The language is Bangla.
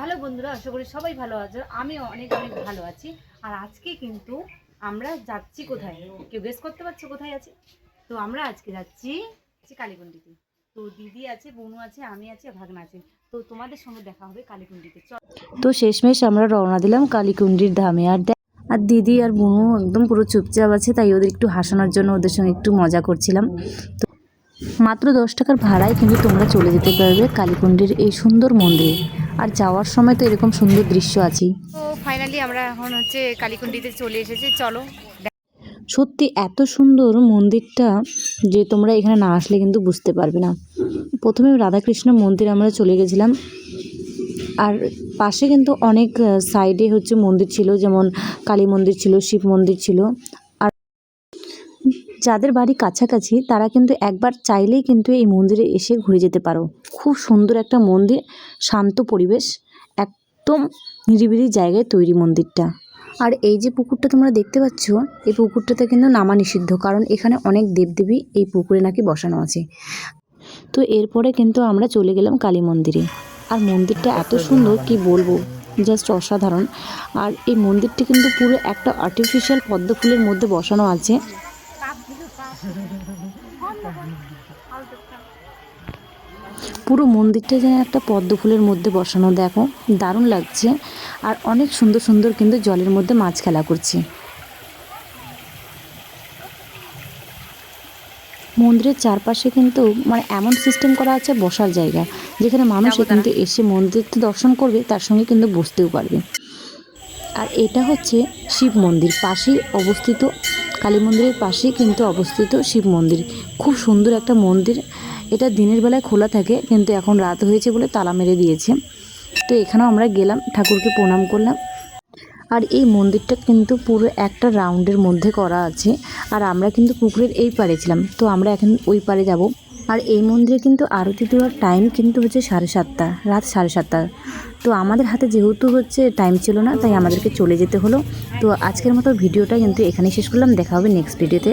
হ্যালো বন্ধুরা, আশা করি সবাই ভালো আছো। আমি অনেক অনেক ভালো আছি। আর আজকে কিন্তু আমরা যাচ্ছি কোথায়, কেউ গেস করতে পারছো কোথায় আছি? তো আমরা আজকে যাচ্ছি কালীকুণ্ডিতে। তো দিদি আছে, বোনু আছে, আমি আছি, ভাগনা আছে। তো তোমাদের সঙ্গে দেখা হবে কালীকুণ্ডিতে। তো শেষমেশ আমরা রওনা দিলাম কালীকুণ্ডির ধামে। আর দিদি আর বোনু একদম পুরো চুপচাপ আছে, তাই ওদের একটু হাসানোর জন্য ওদের সঙ্গে একটু মজা করছিলাম। তো মাত্র 10 টাকার ভাড়ায় কিন্তু তোমরা চলে যেতে পারবে কালীকুণ্ডির এই সুন্দর মন্দিরে। আর যাওয়ার সময় তো এরকম সুন্দর দৃশ্য আছেই। তো ফাইনালি আমরা এখন কালীকুণ্ডিতে চলে এসেছি। চলো। সত্যি এত সুন্দর মন্দিরটা যে তোমরা এখানে না আসলে কিন্তু বুঝতে পারবে না। প্রথমে রাধাকৃষ্ণ মন্দির আমরা চলে গেছিলাম। আর পাশে কিন্তু অনেক সাইডে মন্দির ছিল, যেমন কালী মন্দির ছিল, শিব মন্দির ছিল। আর যাদের বাড়ি কাছাকাছি তারা কিন্তু একবার চাইলেই কিন্তু এই মন্দিরে এসে ঘুরে যেতে পারো। খুব সুন্দর একটা মন্দির, শান্ত পরিবেশ, একদম নিরিবিলি জায়গায় তৈরি মন্দিরটা। আর এই যে পুকুরটা তোমরা দেখতে পাচ্ছ, এই পুকুরটাতে কিন্তু নামা নিষিদ্ধ, কারণ এখানে অনেক দেবদেবী এই পুকুরে নাকি বসানো আছে। তো এরপরে কিন্তু আমরা চলে গেলাম কালী মন্দিরে। আর মন্দিরটা এত সুন্দর কি বলবো, জাস্ট অসাধারণ। আর এই মন্দিরটি কিন্তু পুরো একটা আর্টিফিশিয়াল পদ্ম ফুলের মধ্যে বসানো আছে। পুরো মন্দিরটা যেন একটা পদ্ম ফুলের মধ্যে বসানো, দেখো দারুণ লাগছে। আর অনেক সুন্দর সুন্দর কিন্তু জলের মধ্যে মাছ খেলা করছে। মন্দিরের চারপাশে কিন্তু এমন সিস্টেম করা আছে বসার জায়গা, যেখানে মানুষ কিন্তু এসে মন্দিরটা দর্শন করবে, তার সঙ্গে কিন্তু বসতেও পারবে। আর এটা হচ্ছে শিব মন্দির পাশেই অবস্থিত, কালী মন্দিরের পাশেই কিন্তু অবস্থিত শিব মন্দির। খুব সুন্দর একটা মন্দির। এটা দিনের বেলায় খোলা থাকে, কিন্তু এখন রাত হয়েছে বলে তালা মেরে দিয়েছে। তো এখানেও আমরা গেলাম, ঠাকুরকে প্রণাম করলাম। আর এই মন্দিরটা কিন্তু পুরো একটা রাউন্ডের মধ্যে করা আছে। আর আমরা কিন্তু পুকুরের এই পাড়ে ছিলাম, তো আমরা এখন ওই পাড়ে যাব। আর এই মন্দিরে কিন্তু আরতি দেওয়ার টাইম কিন্তু হচ্ছে 7:30, রাত 7:30। তো আমাদের হাতে যেহেতু টাইম ছিল না, তাই আমাদেরকে চলে যেতে হলো। তো আজকের মতো ভিডিওটা কিন্তু এখানেই শেষ করলাম। দেখা হবে নেক্সট ভিডিওতে।